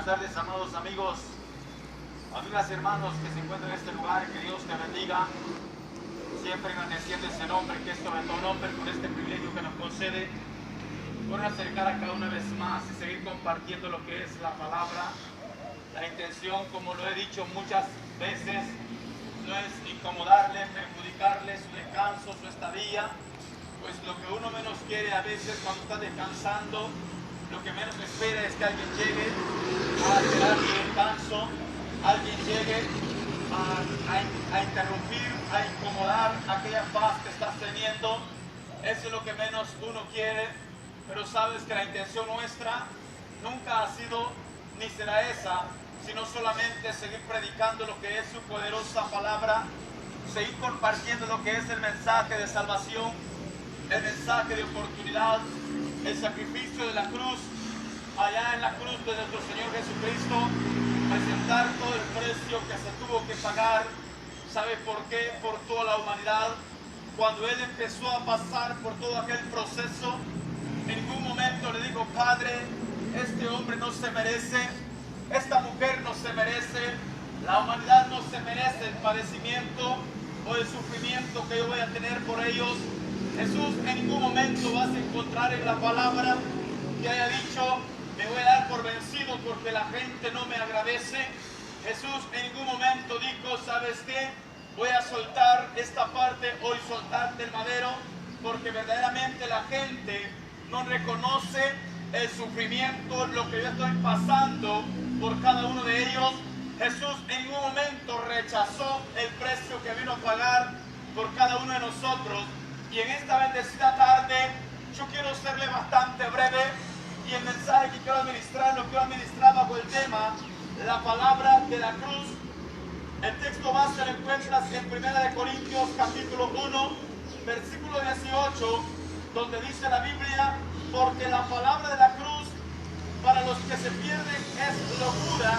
tardes, amados amigos, amigas y hermanos que se encuentran en este lugar. Que Dios te bendiga, siempre engrandeciendo ese nombre que es sobre todo nombre, con este privilegio que nos concede por acercar acá una vez más y seguir compartiendo lo que es la palabra. La intención, como lo he dicho muchas veces, no es incomodarle, perjudicarle su descanso, su estadía, pues lo que uno menos quiere a veces cuando está descansando, lo que menos espera es que alguien llegue a alterar su descanso, alguien llegue a interrumpir, a incomodar aquella paz que estás teniendo. Eso es lo que menos uno quiere, pero sabes que la intención nuestra nunca ha sido ni será esa, sino solamente seguir predicando lo que es su poderosa palabra, seguir compartiendo lo que es el mensaje de salvación, el mensaje de oportunidad, el sacrificio de la cruz, allá en la cruz de nuestro Señor Jesucristo, presentar todo el precio que se tuvo que pagar. ¿Sabe por qué? Por toda la humanidad. Cuando Él empezó a pasar por todo aquel proceso, en ningún momento le dijo: Padre, este hombre no se merece, esta mujer no se merece, la humanidad no se merece el padecimiento o el sufrimiento que yo voy a tener por ellos. Jesús, en ningún momento vas a encontrar en la palabra que haya dicho: me voy a dar por vencido porque la gente no me agradece. Jesús en ningún momento dijo: ¿sabes qué? Voy a soltar esta parte horizontal del madero porque verdaderamente la gente no reconoce el sufrimiento, lo que yo estoy pasando por cada uno de ellos. Jesús en ningún momento rechazó el precio que vino a pagar por cada uno de nosotros. Y en esta bendecida tarde yo quiero serle bastante breve, y el mensaje que quiero administrar lo quiero administrar bajo el tema la palabra de la cruz. El texto base lo encuentras en 1 Corintios capítulo 1 versículo 18, donde dice la Biblia: porque la palabra de la cruz para los que se pierden es locura,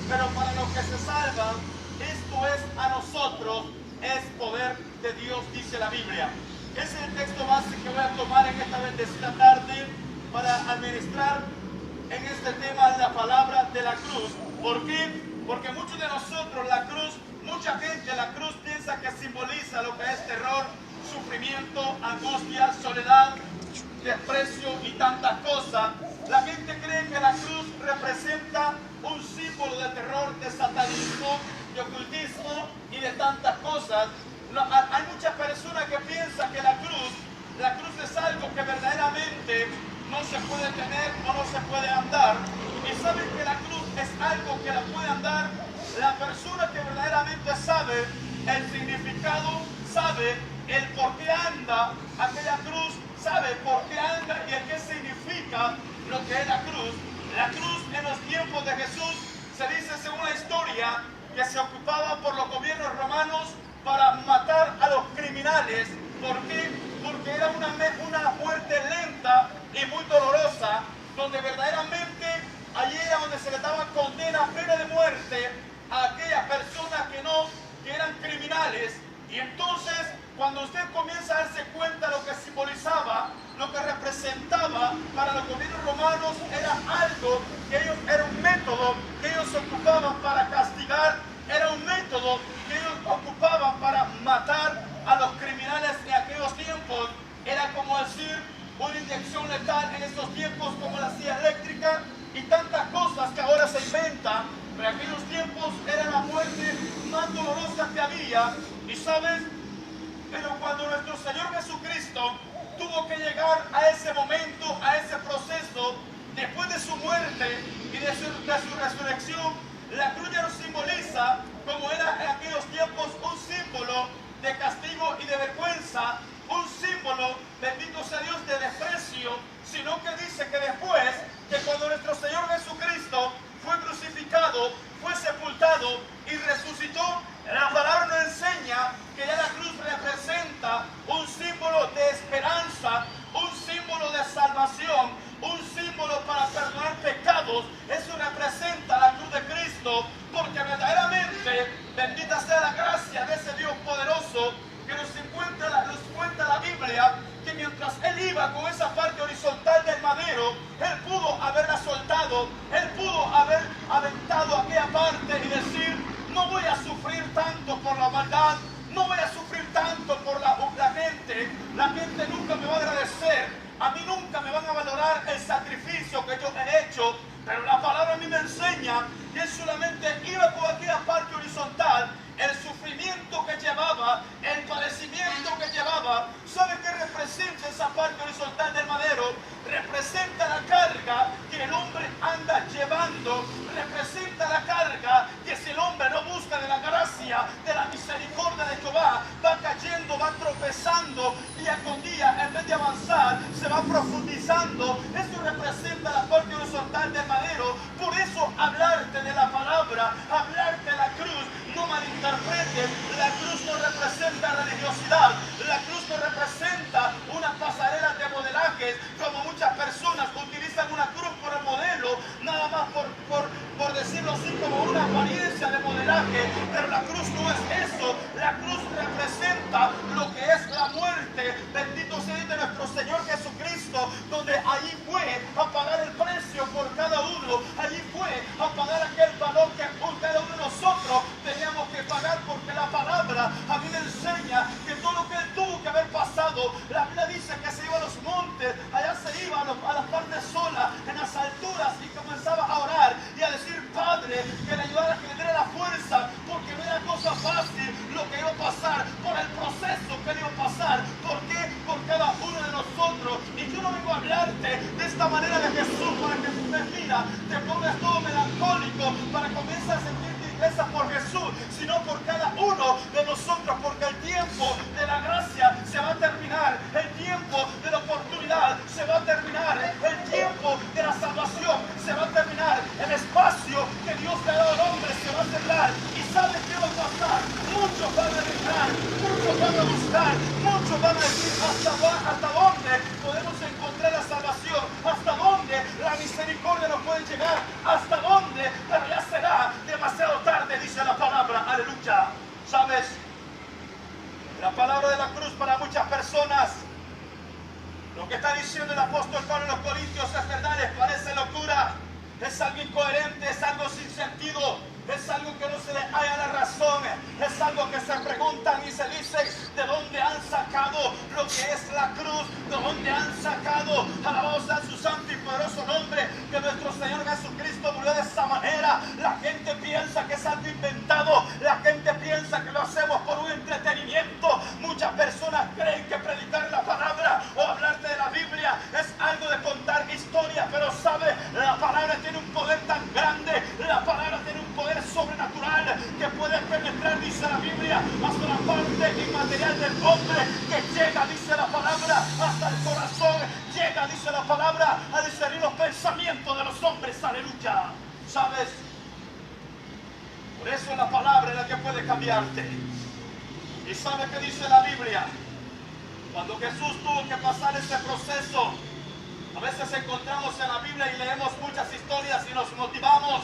pero para los que se salvan, esto es a nosotros, es poder de Dios, dice la Biblia. Ese es el texto base que voy a tomar en esta bendecida tarde para administrar en este tema la palabra de la cruz. ¿Por qué? Porque muchos de nosotros la cruz, mucha gente la cruz piensa que simboliza lo que es terror, sufrimiento, angustia, soledad, desprecio y tantas cosas. La gente cree que la cruz representa un símbolo de terror, de satanismo, de ocultismo y de tantas cosas. Hay muchas personas que piensan que la cruz es algo que verdaderamente no se puede tener o no se puede andar. Y saben que la cruz es algo que la puede andar la persona que verdaderamente sabe el significado, sabe el por qué anda aquella cruz, sabe por qué anda y el qué significa lo que es la cruz. La cruz en los tiempos de Jesús se dice, según la historia, que se ocupaba por los gobiernos romanos para matar a los criminales. ¿Por qué? Porque era una muerte lenta y muy dolorosa, donde verdaderamente allí era donde se le daba condena, pena de muerte a aquellas personas que eran criminales. Y entonces, cuando usted comienza a darse cuenta de lo que simbolizaba, lo que representaba para los gobiernos romanos, era algo que ellos, era un método que ellos ocupaban para castigar, era un método que ellos ocupaban para matar a los criminales en aquellos tiempos. Era como decir una inyección letal en estos tiempos, como la silla eléctrica y tantas cosas que ahora se inventan. Pero en aquellos tiempos era la muerte más dolorosa que había. Y sabes, pero cuando nuestro Señor Jesucristo tuvo que llegar a ese momento, a ese proceso, después de su muerte y de su resurrección, la cruz ya nos simboliza, como era en aquellos tiempos, un símbolo de castigo y de vergüenza, un símbolo, bendito sea Dios, de desprecio, sino que dice que después, que cuando nuestro Señor Jesucristo fue crucificado, fue sepultado y resucitó, la palabra nos enseña que ya la cruz representa un símbolo de esperanza, un símbolo de salvación, un símbolo para perdonar pecados. Eso representa la cruz de Cristo, porque verdaderamente, bendita sea la gracia de ese Dios poderoso, que nos cuenta la Biblia, que mientras Él iba con esa parte horizontal del madero, Él pudo haberla soltado utilizando, eso representa la parte horizontal del madero. Por eso hablarte de la palabra, hablarte de la cruz, no malinterpretes, la cruz no representa religiosidad, la cruz no representa una pasarela de modelajes, como muchas personas utilizan una cruz por el modelo, nada más por decirlo así, como una apariencia de modelaje, pero la cruz no es eso. La cruz representa lo que es la muerte, bendito sea de nuestro Señor Jesucristo, donde allí fue a pagar el precio por cada uno, allí fue a pagar aquel valor que por cada uno de nosotros teníamos que pagar, porque la palabra a mí me enseña que todo lo que él tuvo que haber pasado, la Biblia dice que se iba a los montes, allá se iba a las partes solas, en las alturas, y comenzaba a orar y a decir, Padre, que le ayudara, que le diera la fuerza, porque no era cosa fácil lo que iba a pasar, por el proceso que le iba a pasar. ¿Por qué? Por cada uno de nosotros. Y yo no vengo a hablarte de esta manera de Jesús para que tú te mira, te pongas todo melancólico, para comenzar a sentir tristeza por Jesús, sino por cada uno de nosotros, porque el tiempo de la gracia se va a terminar, el tiempo de la oportunidad se va a terminar, el tiempo de la salvación se va a terminar, el espacio que Dios le ha dado al hombre se va a cerrar. ¿Y sabes qué va a pasar? Muchos van a entrar, muchos van a buscar, muchos van a decir hasta dónde podemos encontrar la salvación, hasta dónde la misericordia nos puede llegar, hasta dónde, pero ya será demasiado tarde, dice la palabra. Aleluya. ¿Sabes? La palabra de la cruz para muchas personas, lo que está diciendo el apóstol Pablo en los Corintios es verdad, les parece locura, es algo incoherente, es algo sin sentido, es algo que no se le halla la razón, es algo que se preguntan y se dicen, ¿de dónde han sacado lo que es la cruz? ¿De dónde han sacado, alabado sea su santo y poderoso nombre, que nuestro Señor Jesucristo murió de esa manera? La gente piensa que es algo inventado, la gente piensa que lo hacemos por un entretenimiento. Muchas personas creen que predicar la palabra o hablarte de la Biblia es algo de contar historias, pero sabe, la palabra tiene un poder tan grande, la palabra tiene un poder sobrenatural que puede penetrar, dice la Biblia, hasta la parte inmaterial del hombre, que llega, dice la palabra, hasta el corazón, llega, dice la palabra, a discernir los pensamientos de los hombres. Aleluya. ¿Sabes? Por eso la palabra es la que puede cambiarte. ¿Y sabe qué dice la Biblia? Cuando Jesús tuvo que pasar ese proceso, a veces encontramos en la Biblia y leemos muchas historias y nos motivamos,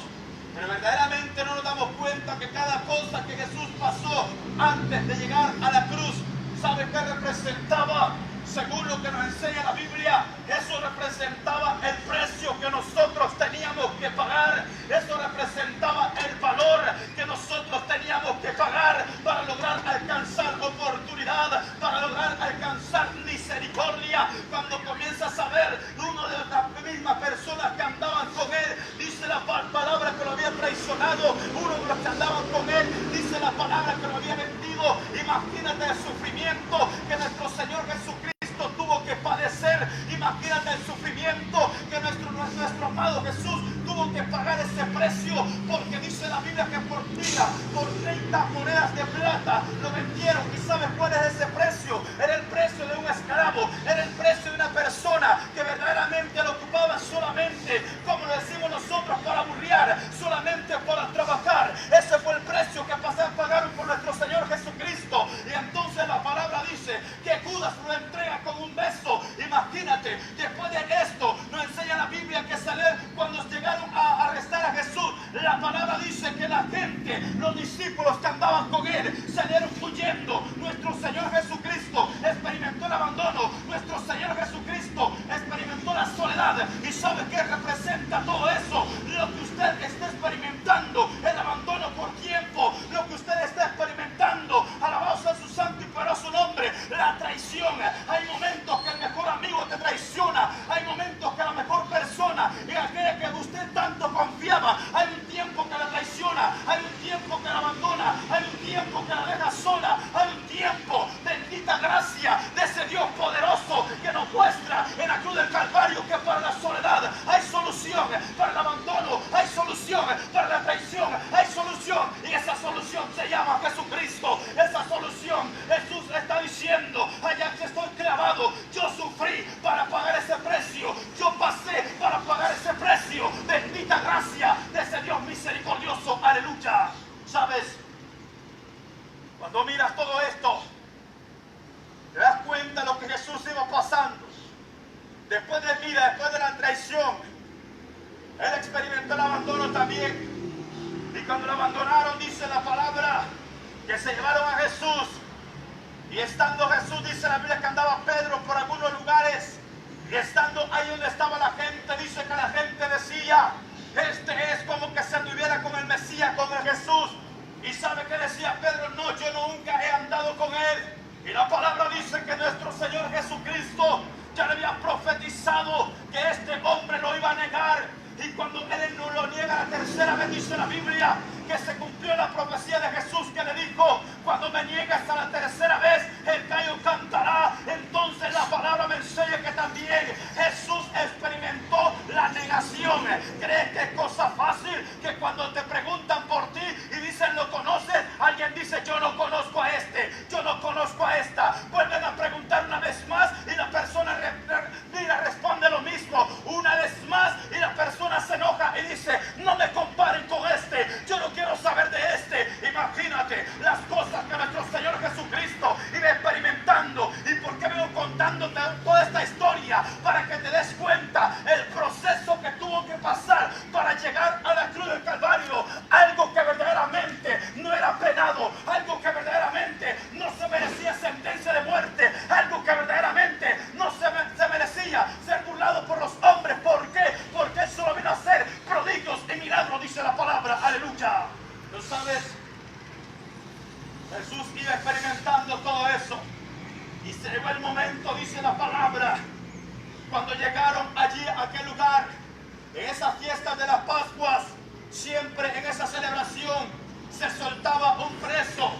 pero verdaderamente no nos damos cuenta que cada cosa que Jesús pasó antes de llegar a la cruz, ¿sabe qué representaba? Según lo que nos enseña la Biblia, eso representaba el precio que nosotros teníamos que pagar. Eso representaba el valor que nosotros teníamos que pagar para lograr alcanzar oportunidad, para lograr alcanzar misericordia. Cuando comienzas a ver uno de las mismas personas que andaban con él, dice la palabra que lo había traicionado, uno de los que andaban con él, dice la palabra que lo había vendido. Imagínate el sufrimiento que nuestro Señor Jesucristo tuvo que padecer. Imagínate el sufrimiento que nuestro amado Jesús tuvo que pagar ese precio, porque dice la Biblia que por 30 monedas de plata lo vendieron. ¿Y sabes cuál es ese precio? Era el precio de un esclavo, era el precio de una persona que verdaderamente lo ocupaba solamente, como lo decimos nosotros, para burrear, solamente para trabajar. Ese fue el precio que pagaron por nuestro Señor Jesucristo. Y entonces la palabra dice que Judas lo entrega con un beso. Imagínate, después de esto nos enseña la Biblia que cuando llegaron a arrestar a Jesús, la palabra dice que la gente, los discípulos que andaban con él, salieron huyendo. Nuestro Señor Jesucristo experimentó el abandono, nuestro Señor Jesucristo experimentó la soledad. ¿Y sabe qué representa todo eso? Lo que usted está experimentando, el abandono por tiempo, lo que usted está experimentando, alabado sea su santo y poderoso nombre, la traición. Hay momentos que el mejor amigo te traiciona, hay momentos que la mejor persona y aquella que usted tanto confiaba, hay un tiempo que la traiciona, hay un tiempo que la abandona, hay un tiempo que la deja sola, hay un tiempo, bendita gracia de ese Dios poderoso que nos muestra en la cruz del Calvario que para la soledad hay solución, para el abandono hay solución, para la traición hay solución, y esa solución se llama Jesucristo. Esa solución, Jesús está diciendo, allá que estoy clavado, yo sufrí para pagar ese precio, traición. Él experimentó el abandono también. Y cuando lo abandonaron, dice la palabra, que se llevaron a Jesús. Y estando Jesús, dice la Biblia, que andaba Pedro por algunos lugares. Y estando ahí donde estaba la gente, dice que la gente decía, este es como que se anduviera con el Mesías, con el Jesús. Y sabe que decía Pedro, no, yo nunca he andado con él. Y la palabra dice que nuestro Señor Jesucristo ya le había profetizado que este hombre lo iba a negar. Y cuando él no lo niega la tercera vez, dice la Biblia, que se cumplió la profecía de Jesús, que le dijo, cuando me niegas a la tercera vez, el gallo cantará. Entonces la palabra me enseña que también Jesús experimentó la negación. ¿Crees que es cosa fácil que cuando te preguntan por ti y dicen, ¿lo conoces? Alguien dice, yo no conozco a este, yo no conozco a esta. Vuelven a preguntar una vez más y la persona responde lo mismo. Una vez más y la persona se enoja y dice, no me comparen con este, yo no quiero saber de este. Imagínate las cosas que nuestro Señor Jesucristo iba experimentando. ¿Y por qué vengo contándote toda esta historia? Para que te des cuenta el proceso que tuvo que pasar para llegar a la cruz del Calvario. Algo que verdaderamente no era penado, algo que verdaderamente no se merecía sentencia de muerte, algo que verdaderamente no se merecía ser burlado por los hombres. ¿Por qué? Porque Él solo vino a hacer prodigios y milagros, dice la palabra. Aleluya. ¿Lo sabes? Jesús iba experimentando todo eso. Y se llegó el momento, dice la palabra, cuando llegaron allí a aquel lugar, en esa fiesta de las Pascuas, siempre en esa celebración se soltaba un preso.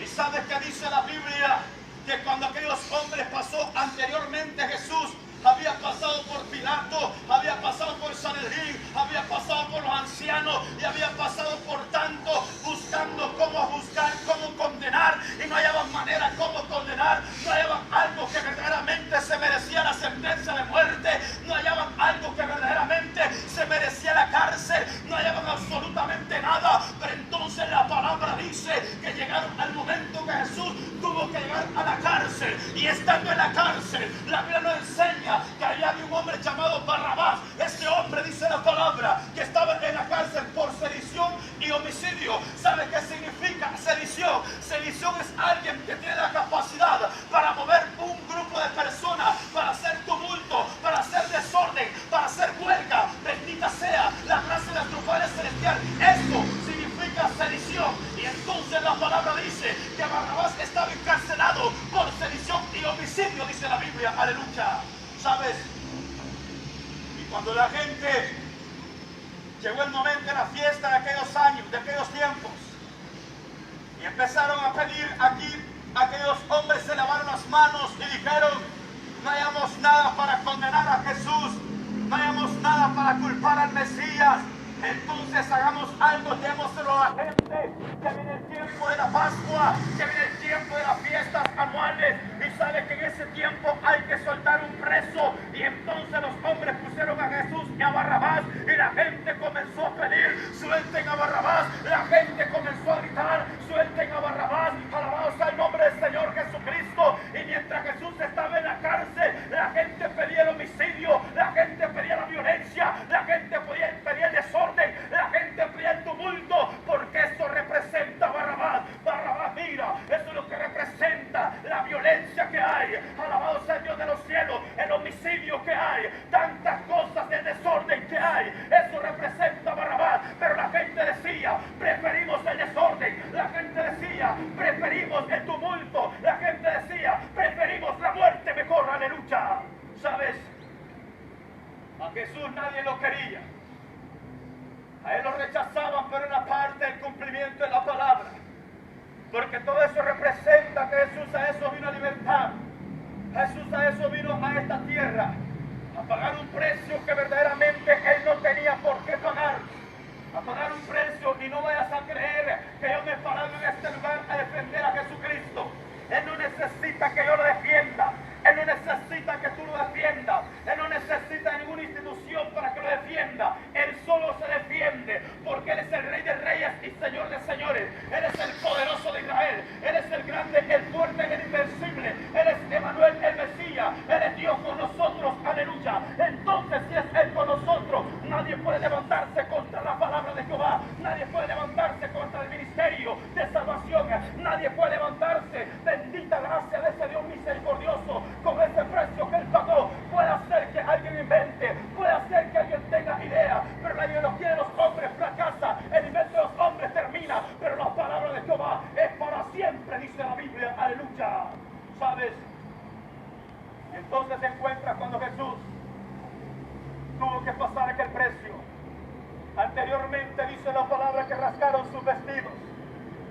Y ¿sabes qué dice la Biblia? Que cuando aquellos hombres pasó anteriormente Jesús, había pasado por Pilato, había pasado por Sanedrín, había pasado por los ancianos y había pasado por tanto, buscando cómo juzgar, cómo condenar, y no hallaban manera cómo condenar, no hallaban algo que verdaderamente se merecía la sentencia de muerte, no hallaban algo que verdaderamente se merecía la cárcel, no hallaban absolutamente nada. Pero entonces la palabra dice que llegaron al momento que Jesús tuvo que llegar a la cárcel, y estando en la cárcel, la Biblia nos enseña que había un hombre llamado Barrabás. Este hombre, dice la palabra, que estaba en la cárcel por sedición y homicidio. ¿Sabe qué significa sedición? Sedición es alguien que tiene la capacidad para mover un grupo de personas, para hacer tumulto, para hacer desorden, para hacer huelga. Bendita sea la gracia de nuestro Padre Celestial. Esto significa sedición. Y entonces la palabra dice que Barrabás estaba encarcelado por sedición y homicidio, dice la Biblia. Aleluya. ¿Sabes? Y cuando la gente llegó el momento de la fiesta de aquellos años, de aquellos tiempos, y empezaron a pedir aquí, aquellos hombres se lavaron las manos y dijeron, no hayamos nada para condenar a Jesús, no hayamos nada para culpar al Mesías. Entonces hagamos algo, démoselo a la gente, que viene el tiempo de la Pascua, que viene el tiempo de las fiestas anuales, y sabe que en ese tiempo hay que soltar un preso. Y entonces los hombres pusieron a Jesús y a Barrabás, y la gente comenzó a pedir, suelten a Barrabás. La gente comenzó a gritar, suelten a Barrabás, alabado sea el nombre del Señor Jesucristo. Y mientras Jesús estaba en la cárcel, la gente pedía el homicidio, la gente pedía la violencia, la gente pedía el desorden, la gente pedía el tumulto, porque eso representa Barrabás. Barrabás, mira, eso es lo que representa la violencia que hay, alabado sea el Dios de los cielos, el homicidio que hay, tantas cosas de desorden que hay, eso representa Barrabás. Pero la gente decía, preferimos el desorden, la gente decía, preferimos el tumulto, la gente decía, preferimos la muerte mejor. Aleluya. ¿Sabes? A Jesús nadie lo quería, a Él lo rechazaban, pero en la parte del cumplimiento de la palabra, porque todo eso representa que Jesús a eso vino a libertar. Jesús a eso vino a esta tierra, a pagar un precio que verdaderamente Él no tenía por qué pagar, a pagar un precio. Y no vayas a creer que yo me he parado en este lugar a defender a Jesucristo. Él no necesita que yo lo defienda, Él no necesita que tú lo defiendas, Él no necesita ninguna institución para que lo defienda. Él solo se defiende porque Él es el Rey de Reyes y Señor de Señores. Él es el poderoso de Israel, Él es el grande, el fuerte, el invencible. Él es Emanuel, el Mesías, Él es Dios con nosotros. Aleluya. Entonces, si es Él con anteriormente dice la palabra que rasgaron sus vestidos,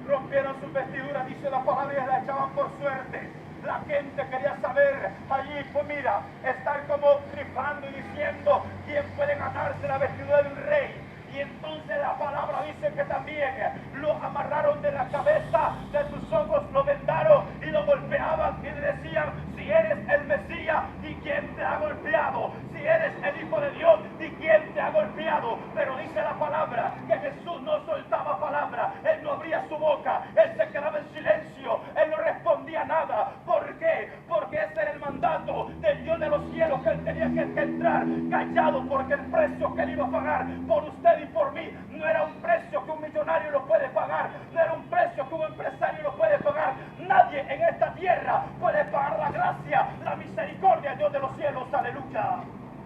rompieron sus vestiduras, dice la palabra, y la echaban por suerte. La gente quería saber allí, pues mira, estar como rifando y diciendo quién puede ganarse la vestidura de un rey. Y entonces la palabra dice que también lo amarraron de la cabeza, de sus ojos lo vendaron y lo golpeaban y le decían: si eres el Mesías, ¿y quién te ha golpeado? Si eres el Hijo de Dios, ¿y quién te ha golpeado? Pero dice la palabra que Jesús no soltaba palabra, él no abría su boca, él se quedaba en silencio, él no respondía nada. ¿Por qué? Porque ese era el mandato del Dios de los cielos, que él tenía que entrar callado, porque el precio que él iba a pagar por usted y por mí no era un precio que un millonario lo puede pagar, no era un precio que un empresario lo puede pagar. Nadie en esta tierra puede pagar la gracia, la misericordia del Dios de los cielos. Aleluya.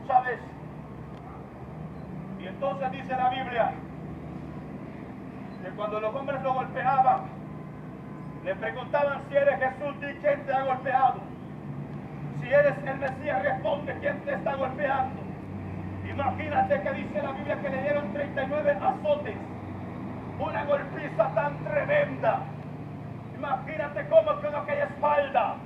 ¿Sabes? Y entonces dice la Biblia que cuando los hombres lo golpeaban, le preguntaban: si eres Jesús, di quién te ha golpeado. Si eres el Mesías, responde quién te está golpeando. Imagínate que dice la Biblia que le dieron 39 azotes, una golpiza tan tremenda. Imagínate cómo quedó aquella espalda.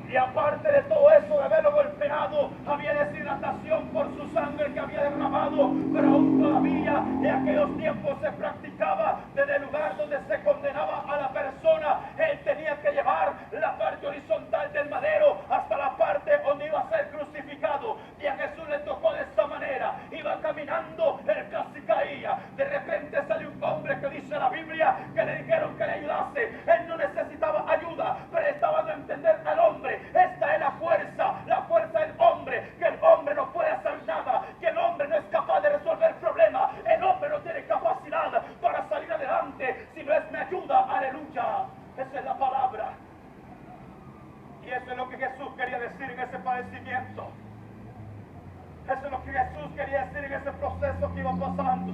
Y aparte de todo eso, de haberlo golpeado, había deshidratación por su sangre que había derramado. Pero aún todavía en aquellos tiempos se practicaba desde el lugar donde se condenaba a la persona. Él tenía que llevar la parte horizontal del madero hasta la parte donde iba a ser crucificado. Y a Jesús le tocó de esta manera. Iba caminando, él casi caía. De repente salió un hombre que dice la Biblia que le dijeron que le ayudase. Él no necesitaba ayuda, pero estaba dando a entender al hombre: esta es la fuerza del hombre, que el hombre no puede hacer nada, que el hombre no es capaz de resolver problemas, el hombre no tiene capacidad para salir adelante si no es mi ayuda. Aleluya. Esa es la palabra. Y eso es lo que Jesús quería decir en ese padecimiento. Eso es lo que Jesús quería decir en ese proceso que iba pasando.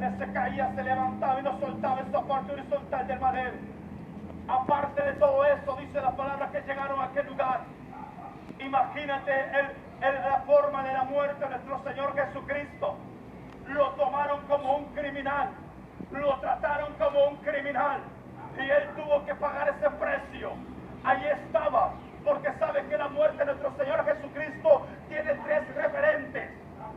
Él se caía, se levantaba y no soltaba esa parte horizontal del madero. Aparte de todo eso, dice la palabra que llegaron a aquel lugar. Imagínate la forma de la muerte de nuestro Señor Jesucristo. Lo tomaron como un criminal, lo trataron como un criminal, y él tuvo que pagar ese precio. Ahí estaba, porque sabe que la muerte de nuestro Señor Jesucristo tiene tres referentes.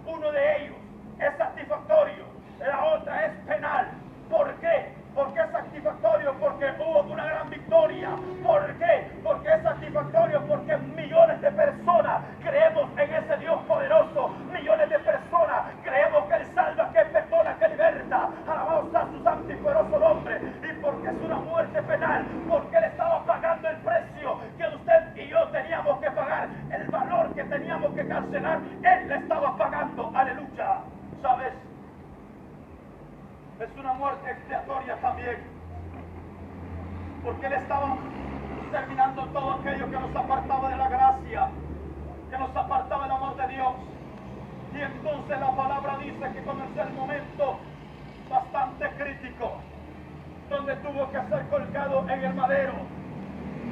Uno de ellos es satisfactorio, la otra es penal. ¿Por qué? Porque es satisfactorio, porque hubo una gran victoria. ¿Por qué? Porque es satisfactorio, porque millones de personas creemos en ese Dios poderoso. Millones de personas creemos que Él salva, que Él perdona, que Él liberta. Alabado sea su santo y poderoso nombre. Y porque es una muerte penal, porque Él estaba pagando el precio que usted y yo teníamos que pagar, el valor que teníamos que cancelar, Él le estaba pagando. Aleluya. ¿Sabes? Es una muerte expiatoria también, porque Él estaba terminando todo aquello que nos apartaba de la gracia, que nos apartaba del amor de Dios. Y entonces la palabra dice que comenzó el momento bastante crítico, donde tuvo que ser colgado en el madero.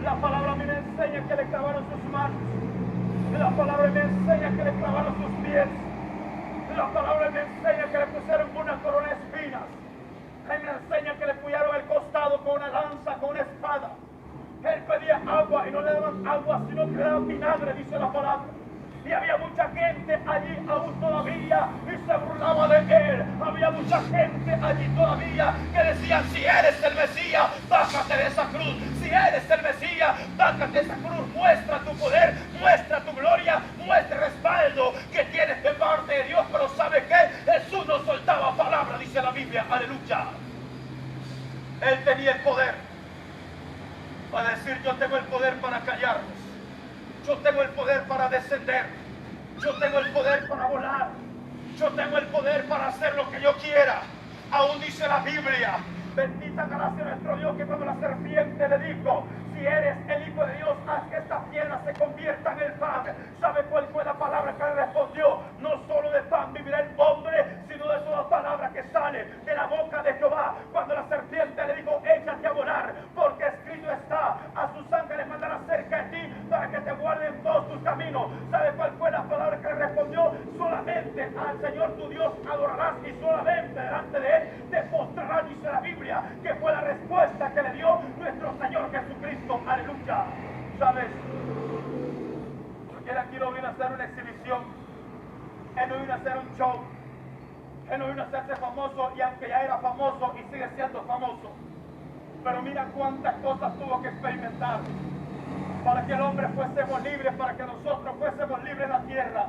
La palabra a mí me enseña que le clavaron sus manos, la palabra me enseña que le clavaron sus pies, la palabra me enseña que le pusieron una corona de espinas. Él me enseña que le pullaron el costado con una lanza, con una espada. Él pedía agua y no le daban agua, sino que le daban vinagre, dice la palabra. Y había mucha gente allí aún todavía y se burlaba de él. Había mucha gente allí todavía que decían: si eres el Mesías, bájate de esa cruz. Si eres el Mesías, bájate de esa cruz. Muestra tu poder, muestra tu gloria, muestra el respaldo que tienes de parte de Dios. Pero ¿sabe qué? Jesús no soltaba palabra, dice la Biblia. Aleluya. Él tenía el poder para decir: yo tengo el poder para callarlos. Yo tengo el poder para descender. Yo tengo el poder para volar. Yo tengo el poder para hacer lo que yo quiera. Aún dice la Biblia, bendita gracia de nuestro Dios, que cuando la serpiente le dijo: si eres el Hijo de Dios, haz que estas piedras se conviertan en pan. ¿Sabe cuál fue la palabra que le respondió? No solo de pan vivirá el hombre, sino de toda palabra que sale de la boca de Jehová. Cuando la serpiente le dijo: échate a volar, porque escrito está: a sus ángeles mandará cerca de ti para que te guarden todos tus caminos. ¿Sabe cuál fue la palabra que le respondió? Solamente solamente al Señor tu Dios adorarás y solamente delante de Él te postrarás, dice la Biblia, que fue la respuesta que le dio nuestro Señor Jesucristo. Aleluya. ¿Sabes? Él aquí no vino a hacer una exhibición, Él no vino a hacer un show, Él no vino a hacerse famoso, y aunque ya era famoso y sigue siendo famoso, pero mira cuántas cosas tuvo que experimentar para que el hombre fuésemos libres, para que nosotros fuésemos libres en la tierra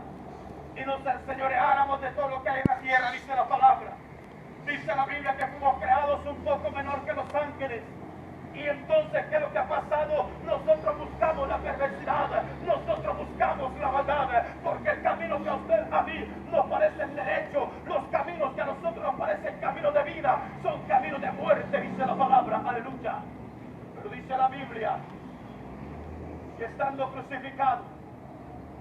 y nos enseñoreáramos de todo lo que hay en la tierra, dice la palabra. Dice la Biblia que fuimos creados un poco menor que los ángeles. Y entonces, ¿qué es lo que ha pasado? Nosotros buscamos la perversidad, nosotros buscamos la maldad, porque el camino que a usted, a mí, nos parece derecho, los caminos que a nosotros nos parecen caminos de vida, son caminos de muerte, dice la palabra, aleluya. Pero dice la Biblia, que estando crucificado,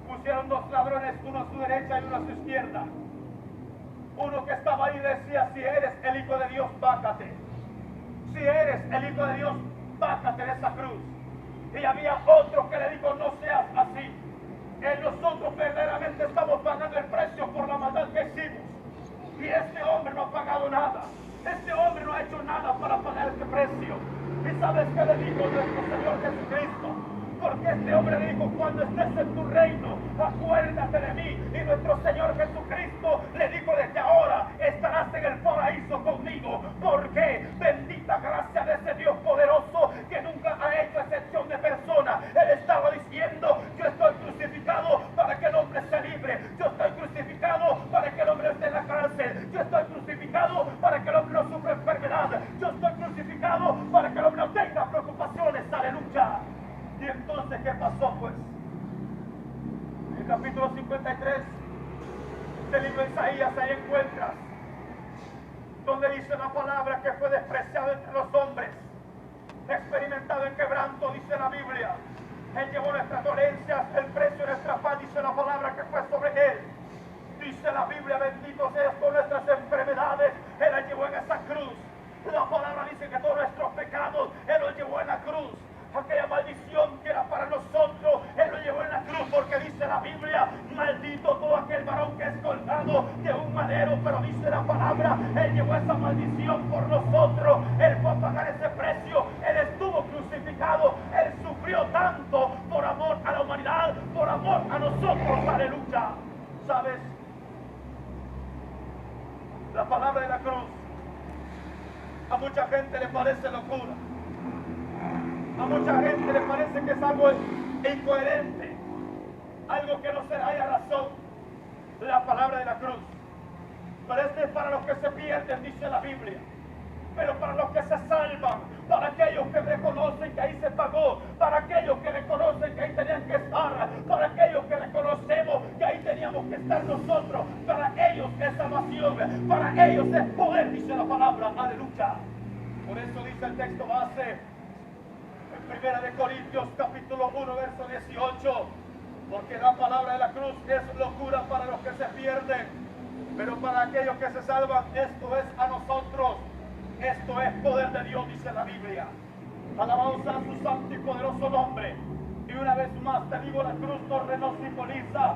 pusieron dos ladrones, uno a su derecha y uno a su izquierda. Uno que estaba ahí decía, si eres el Hijo de Dios, bájate. Si eres el Hijo de Dios, bájate de esa cruz. Y había otro que le dijo, no seas así. Nosotros verdaderamente estamos pagando el precio por la maldad que hicimos. Y este hombre no ha pagado nada. Este hombre no ha hecho nada para pagar este precio. ¿Y sabes qué le dijo nuestro Señor Jesucristo? Porque este hombre le dijo, cuando estés en tu reino, acuérdate de mí. Y nuestro Señor Jesucristo le dijo, desde ahora estarás en el paraíso conmigo. Porque bendita gracia de ese Dios poderoso que nunca ha hecho excepción de persona. Él estaba diciendo, yo estoy crucificado para que el hombre sea libre. Yo estoy crucificado para que el hombre esté en la cárcel. Yo estoy crucificado para que el hombre no sufra enfermedad. Yo estoy crucificado para que el hombre no tenga preocupaciones. Aleluya. Y entonces, ¿qué pasó pues? En el capítulo 53 del libro de Isaías, ahí encuentras donde dice la palabra que fue despreciado entre los hombres, experimentado en quebranto, dice la Biblia. Él llevó nuestras dolencias, el precio de nuestra paz, dice la palabra que fue sobre él. Dice la Biblia, bendito seas por nuestras enfermedades, Él las llevó en esa cruz. La palabra dice que todos nuestros pecados Él los llevó en la cruz. Aquella maldición que era para nosotros, Él lo llevó en la cruz, porque dice la Biblia, maldito todo aquel varón que es colgado de un madero, pero dice la palabra, Él llevó esa maldición por nosotros, Él fue a pagar ese precio, Él estuvo crucificado, Él sufrió tanto por amor a la humanidad, por amor a nosotros, aleluya. ¿Sabes? La palabra de la cruz a mucha gente le parece locura. A mucha gente le parece que es algo incoherente, algo que no se haya razón. La palabra de la cruz. Pero este es para los que se pierden, dice la Biblia. Pero para los que se salvan, para aquellos que reconocen que ahí se pagó, para aquellos que reconocen que ahí tenían que estar, para aquellos que reconocemos que ahí teníamos que estar nosotros, para ellos es salvación, para ellos es poder, dice la palabra, aleluya. Por eso dice el texto base, Primera de Corintios capítulo 1 verso 18, porque la palabra de la cruz es locura para los que se pierden, pero para aquellos que se salvan, esto es a nosotros, esto es poder de Dios, dice la Biblia. Alabado sea su santo y poderoso nombre. Y una vez más te digo, la cruz nos simboliza,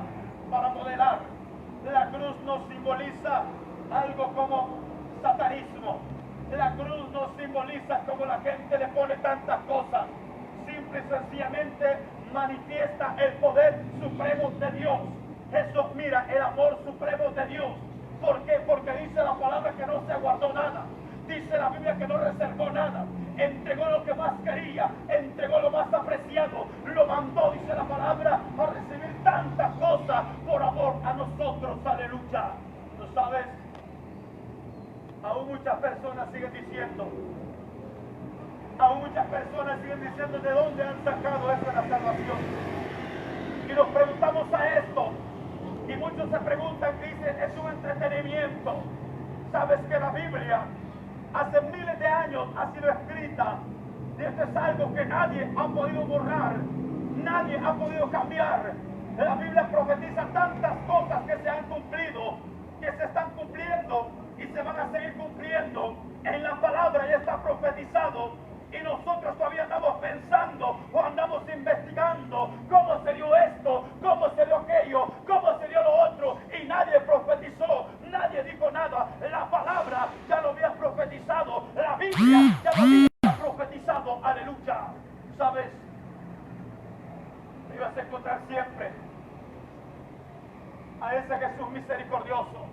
para modelar, la cruz nos simboliza algo como satanismo. La cruz nos simboliza como la gente le pone tantas cosas. Simple y sencillamente manifiesta el poder supremo de Dios. Eso, mira, el amor supremo de Dios. ¿Por qué? Porque dice la palabra que no se guardó nada. Dice la Biblia que no reservó nada. Entregó lo que más quería, entregó lo más apreciado, lo mandó, dice la palabra, a recibir tantas cosas por amor a nosotros. Aleluya. ¿Tú sabes? Aún muchas personas siguen diciendo, de dónde han sacado eso de la salvación. Y nos preguntamos a esto, y muchos se preguntan, dicen, es un entretenimiento. Sabes que la Biblia hace miles de años ha sido escrita, y esto es algo que nadie ha podido borrar, nadie ha podido cambiar. La Biblia profetiza tantas cosas que se han cumplido, que se están cumpliendo y se van a seguir cumpliendo. En la palabra ya está profetizado y nosotros todavía andamos pensando o andamos investigando cómo se dio esto, cómo se dio aquello, cómo se dio lo otro, y nadie profetiza bondadoso,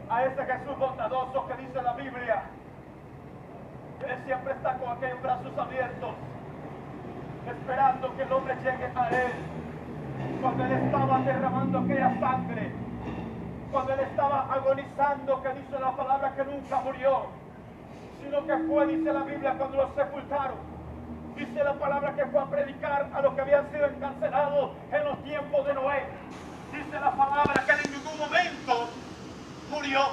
a ese Jesús bondadoso que dice la Biblia, Él siempre está con aquellos brazos abiertos, esperando que el hombre llegue a Él. Cuando Él estaba derramando aquella sangre, cuando Él estaba agonizando, que dice la palabra que nunca murió, sino que fue, dice la Biblia, cuando lo sepultaron, dice la palabra que fue a predicar a los que habían sido encarcelados en los tiempos de Noé. Dice la palabra que en ningún momento murió,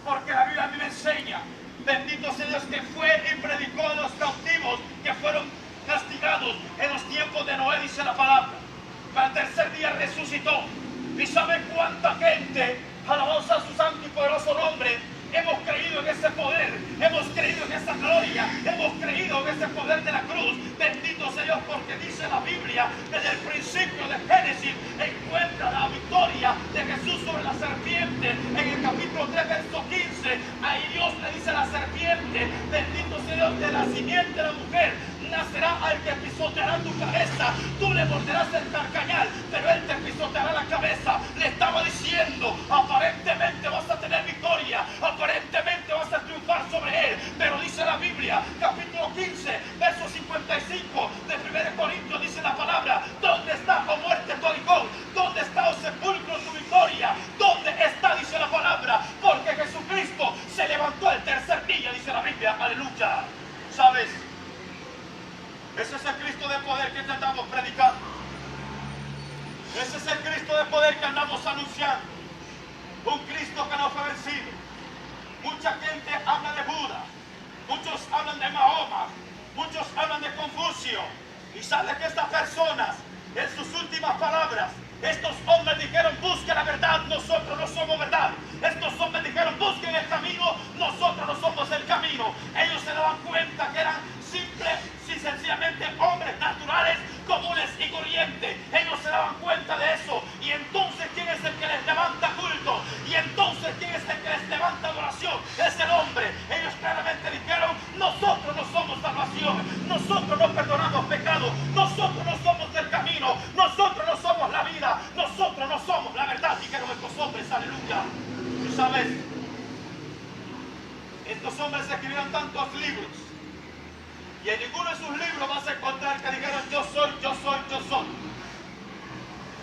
porque la Biblia a mí me enseña, bendito sea Dios, que fue y predicó a los cautivos que fueron castigados en los tiempos de Noé, dice la palabra. Al tercer día resucitó. ¿Y sabe cuánta gente, alabados a su santo y poderoso nombre, hemos creído en ese poder, hemos creído en esa gloria, hemos creído en ese poder de la cruz? Bendito sea Dios, porque dice la Biblia, desde el principio de Génesis encuentra la victoria de Jesús sobre la serpiente. En el capítulo 3, verso 15, ahí Dios le dice a la serpiente, bendito sea Dios, de la simiente de la mujer nacerá al que pisoteará tu cabeza, tú le morderás el carcañal, pero él te pisoteará la cabeza. Le estaba diciendo, aparentemente vas a tener victoria, aparentemente vas a triunfar sobre él, pero dice la Biblia, capítulo 15, verso 55 de 1 Corintios, dice la palabra, ¿dónde está, oh muerte, tu aguijón? ¿Dónde está, oh sepulcro, tu victoria? ¿Dónde está, dice la palabra? Porque Jesucristo se levantó al tercer día, dice la Biblia, aleluya. ¿Sabes? Ese es el Cristo de poder que tratamos predicando. Ese es el Cristo de poder que andamos anunciando. Un Cristo que no fue vencido. Mucha gente habla de Buda. Muchos hablan de Mahoma. Muchos hablan de Confucio. Y sabe que estas personas, en sus últimas palabras, estos hombres dijeron, busquen la verdad, nosotros no somos verdad. Estos hombres dijeron, busquen el camino, nosotros no somos el camino. Ellos se daban cuenta que eran simples y sencillamente hombres naturales, comunes y corrientes. Ellos se daban cuenta de eso. Y entonces, ¿quién es el que les levanta culto? Y entonces, ¿quién es el que les levanta adoración? Es el hombre. Ellos claramente dijeron, nosotros no somos salvación, nosotros no perdonamos pecados, nosotros no somos del camino, nosotros no somos la vida, nosotros no somos la verdad, dijeron estos hombres, aleluya. Tú sabes, estos hombres escribieron tantos libros, y en ninguno de sus libros vas a encontrar que dijeron yo soy, yo soy, yo soy.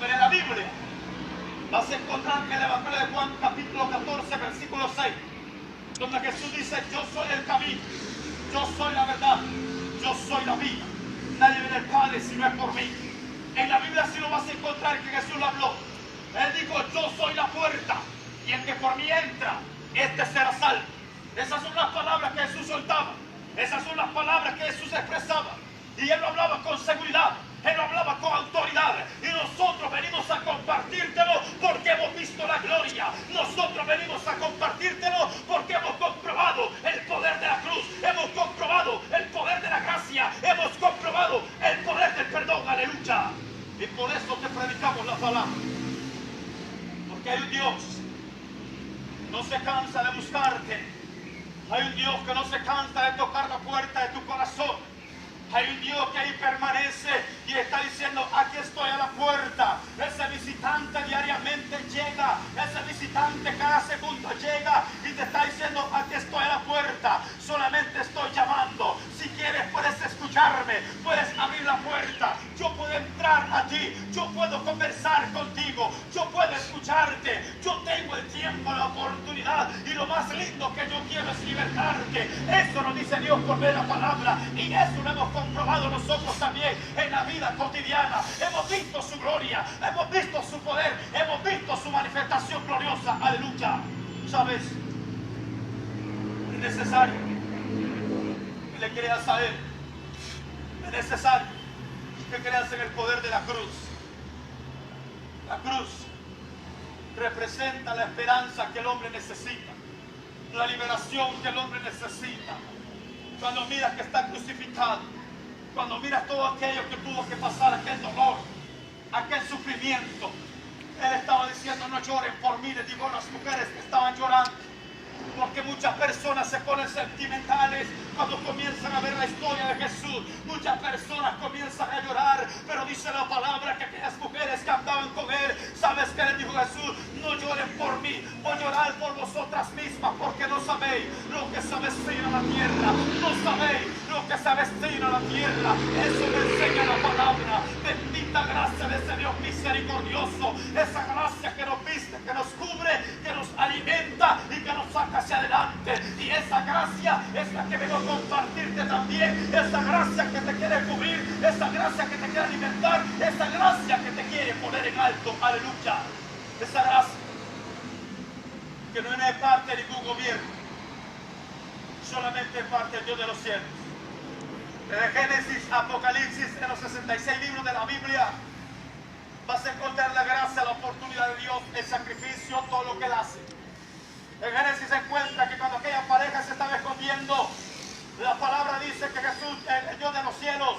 Pero en la Biblia vas a encontrar que en el Evangelio de Juan, capítulo 14, versículo 6, donde Jesús dice, yo soy el camino, yo soy la verdad, yo soy la vida. Nadie viene al Padre si no es por mí. En la Biblia sí lo vas a encontrar que Jesús lo habló. Él dijo, yo soy la puerta, y el que por mí entra, este será salvo. Esas son las palabras que Jesús soltaba. Esas son las palabras que Jesús expresaba. Y Él lo hablaba con seguridad. Él lo hablaba con autoridad. Y nosotros venimos a compartírtelo porque hemos visto la gloria. Nosotros venimos a compartírtelo porque hemos comprobado el poder de la cruz. Hemos comprobado el poder de la gracia. Hemos comprobado el poder del perdón. Aleluya. Y por eso te predicamos la palabra. Porque hay un Dios que no se cansa de buscarte. Hay un Dios que no se cansa de tocar la puerta de tu corazón. Hay un Dios que ahí permanece y está diciendo, aquí estoy a la puerta. Ese visitante diariamente llega. Ese visitante cada segundo llega y te está diciendo, aquí estoy a la puerta. Solamente estoy llamando. Si quieres puedes escucharme. Puedes abrir la puerta. Yo puedo entrar a ti. Yo puedo conversar contigo. Yo puedo escucharte. Yo tengo el tiempo, la oportunidad. Y lo más lindo que yo quiero es libertarte. Eso nos dice Dios por ver la palabra. Y eso lo hemos comprobado nosotros también en la vida cotidiana. Hemos visto su gloria, hemos visto su poder, hemos visto su manifestación gloriosa. Aleluya. ¿Sabes? Es necesario que le creas a Él. Es necesario que creas en el poder de la cruz. La cruz representa la esperanza que el hombre necesita, la liberación que el hombre necesita. Cuando miras que está crucificado, cuando miras todo aquello que tuvo que pasar, aquel dolor, aquel sufrimiento, Él estaba diciendo, no lloren por mí. Les digo a las mujeres que estaban llorando, porque muchas personas se ponen sentimentales cuando comienzan a ver la historia de Jesús. Muchas personas comienzan a llorar, pero dice la palabra que aquellas mujeres que andaban con Él, ¿sabes qué les dijo Jesús? No lloren por mí. Voy a orar por vosotras mismas, porque no sabéis lo que se avecina a la tierra. No sabéis lo que se avecina a la tierra. Eso me enseña la palabra. Bendita gracia de ese Dios misericordioso. Esa gracia que nos viste, que nos cubre, que nos alimenta y que nos saca hacia adelante. Y esa gracia es la que vengo a compartirte también. Esa gracia que te quiere cubrir, esa gracia que te quiere alimentar, esa gracia que te quiere poner en alto. Aleluya. Esa gracia que no es parte de ningún gobierno, solamente es parte del Dios de los cielos. Desde Génesis, Apocalipsis, en los 66 libros de la Biblia, vas a encontrar la gracia, la oportunidad de Dios, el sacrificio, todo lo que Él hace. En Génesis se encuentra que cuando aquella pareja se estaba escondiendo, la palabra dice que Jesús, el Dios de los cielos,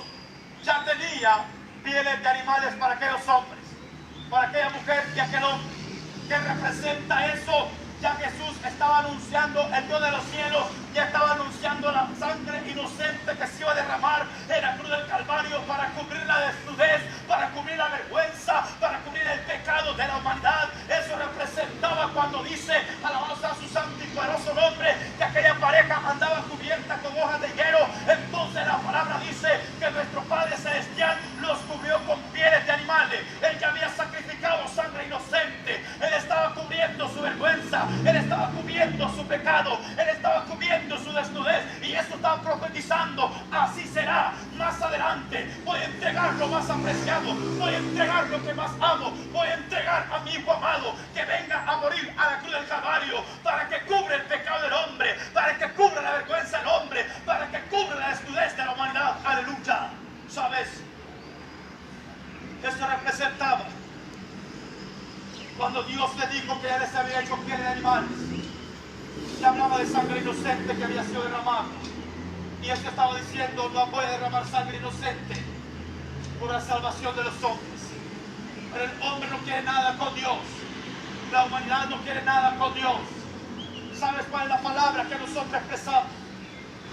ya tenía pieles de animales para aquellos hombres, para aquella mujer y aquel hombre. ¿Qué representa eso? Ya Jesús estaba anunciando, el Dios de los cielos ya estaba anunciando la sangre inocente que se iba a derramar en la cruz del Calvario para cubrir la desnudez, para cubrir la vergüenza, para cubrir el pecado de la humanidad. Eso representaba cuando dice, alabanza a su santo y poderoso nombre, que aquella pareja andaba cubierta con hojas de higuero. Entonces la palabra dice que nuestro Padre Celestial los cubrió con pieles de animales. Él ya había sacrificado sangre inocente. Él estaba cubriendo su vergüenza. Él estaba cubriendo su pecado. Él estaba cubriendo su desnudez. Y esto estaba profetizando. Así será más adelante. Voy a entregar lo más apreciado. Voy a entregar lo que más amo. Voy a entregar a mi hijo amado que venga a morir a la cruz del Calvario para que cubra el pecado del hombre, para que cubra la vergüenza del hombre, para que cubra la desnudez de la humanidad. Aleluya. ¿Sabes? Eso representaba cuando Dios le dijo que Él les había hecho piel de animales. Se hablaba de sangre inocente que había sido derramada. Y Él estaba diciendo, no voy a derramar sangre inocente por la salvación de los hombres. Pero el hombre no quiere nada con Dios. La humanidad no quiere nada con Dios. ¿Sabes cuál es la palabra que nosotros expresamos?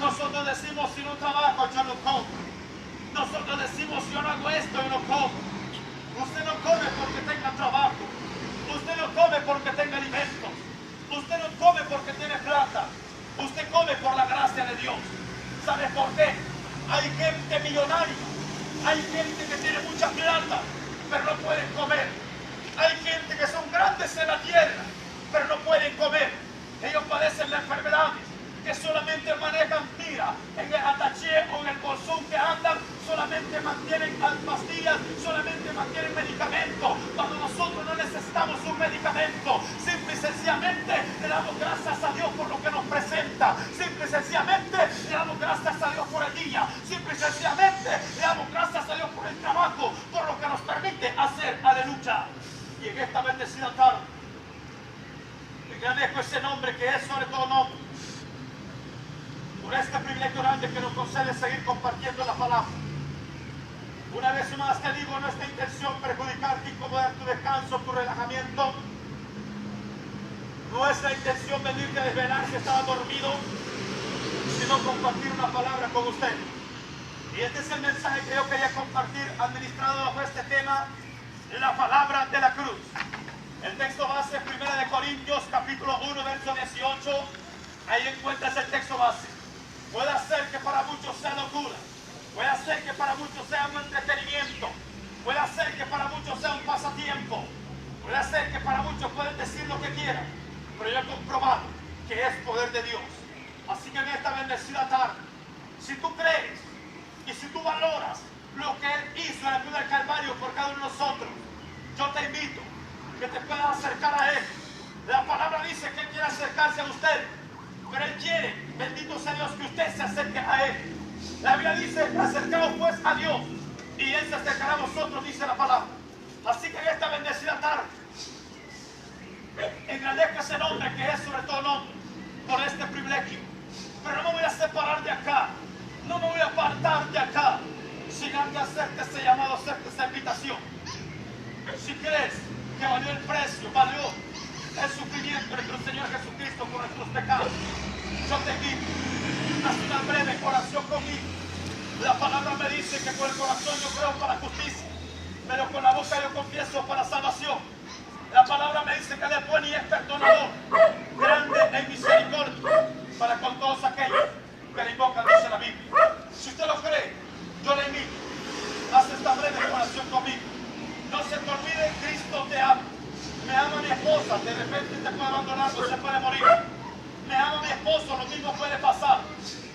Nosotros decimos, si no trabajo, yo no como. Nosotros decimos, si yo no hago esto, yo no como. Usted no come porque tenga trabajo. Usted no come porque tenga alimentos. Usted no come porque tiene plata. Usted come por la gracia de Dios. ¿Sabe por qué? Hay gente millonaria. Hay gente que tiene mucha plata, pero no pueden comer. Hay gente que son grandes en la tierra, pero no pueden comer. Ellos padecen las enfermedades que solamente manejan, mira, en el ataché o en el bolsón que andan, solamente mantienen pastillas, solamente mantienen medicamentos, cuando nosotros no necesitamos un medicamento. Simple y sencillamente le damos gracias a Dios por lo que nos presenta. Simple y sencillamente le damos gracias a Dios por el día. Simple y sencillamente le damos gracias a Dios por el trabajo, por lo que nos permite hacer. Aleluya. Y en esta bendecida tarde, agradezco ese nombre que es sobre todo nombre, por este privilegio grande que nos concede seguir compartiendo la palabra. Una vez más te digo, nuestra intención perjudicarte, incomodar tu descanso, tu relajamiento. Nuestra intención venirte a desvelar si estaba dormido, sino compartir una palabra con usted. Y este es el mensaje que yo quería compartir, administrado bajo este tema, la palabra de la cruz. El texto base es 1 Corintios capítulo 1, verso 18. Ahí encuentras el texto base. Puede ser que para muchos sea locura. Puede ser que para muchos sea un entretenimiento. Puede ser que para muchos sea un pasatiempo. Puede ser que para muchos pueden decir lo que quieran. Pero yo he comprobado que es poder de Dios. Así que en esta bendecida tarde, si tú crees y si tú valoras lo que Él hizo en la cruz del Calvario por cada uno de nosotros, yo te invito que te puedas acercar a Él. La palabra dice que Él quiere acercarse a usted, pero Él quiere, bendito sea Dios, que usted se acerque a Él. La Biblia dice, acercaos pues a Dios y Él se acercará a vosotros, dice la palabra. Así que en esta bendecida tarde, engrandezca ese nombre que es sobre todo nombre, por este privilegio. Pero no me voy a separar de acá, no me voy a apartar de acá, sin antes hacerte ese llamado, hacerte esa invitación. Si crees que valió el precio, valió el sufrimiento de nuestro Señor Jesucristo por nuestros pecados, yo te invito a hacer una breve oración conmigo. La palabra me dice que con el corazón yo creo para justicia, pero con la boca yo confieso para salvación. La palabra me dice que Él es bueno y es perdonador. se puede abandonar, no se puede morir. Me ama mi esposo, lo mismo puede pasar.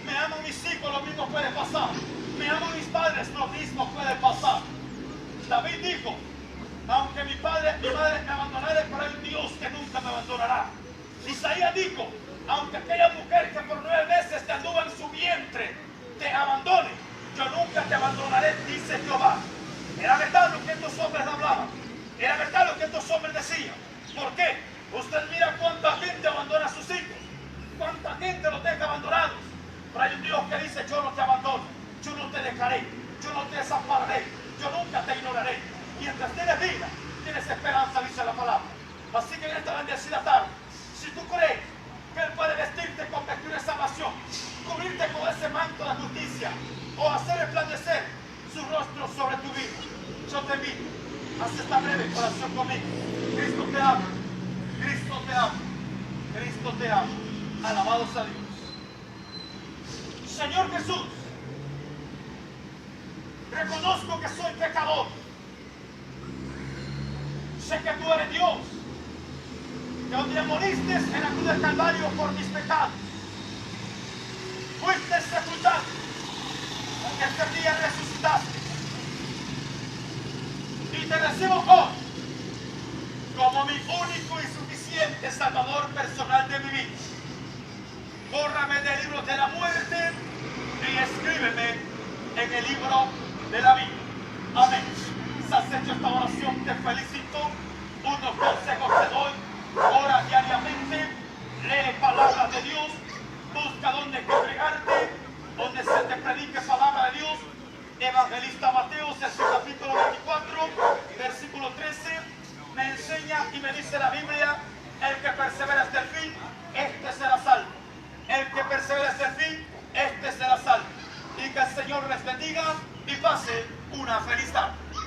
Me aman mis hijos, lo mismo puede pasar. Me aman mis padres, lo mismo puede pasar. David dijo, aunque mi padre y mi madre me abandonaren, pero hay un Dios que nunca me abandonará. Isaías dijo, aunque aquella mujer que por 9 meses te anduvo en su vientre te abandone, yo nunca te abandonaré, dice Jehová. Era verdad lo que estos hombres hablaban. Era verdad lo que estos hombres decían. ¿Por qué? Usted mira cuánta gente abandona a sus hijos. Cuánta gente los deja abandonados. Pero hay un Dios que dice, yo no te abandono. Yo no te dejaré. Yo no te desampararé. Yo nunca te ignoraré. Mientras tienes vida, tienes esperanza, dice la palabra. Así que en esta bendecida tarde, si tú crees que Él puede vestirte con vestidura de salvación, cubrirte con ese manto de justicia, o hacer resplandecer su rostro sobre tu vida, yo te invito, haz esta breve oración conmigo. Cristo te ama, Cristo te ama, Cristo te ama. Alabados a Dios. Señor Jesús, reconozco que soy pecador. Sé que tú eres Dios, que un día moriste en la cruz del Calvario por mis pecados. Fuiste sepultado, porque este día resucitaste. Y te recibo hoy como mi único y suficiente Salvador personal de mi vida. Bórrame del libro de la muerte y escríbeme en el libro de la vida. Amén. Si has hecho esta oración, te felicito. Unos consejos te doy. Ora diariamente, lee palabras de Dios, busca donde congregarte, donde se te predique palabra de Dios. Evangelista Mateo, en su capítulo 24, versículo 13, me enseña y me dice la Biblia, el que persevera hasta el fin, este será salvo. El que persevera hasta el fin, este será salvo. Y que el Señor les bendiga y pase una feliz tarde.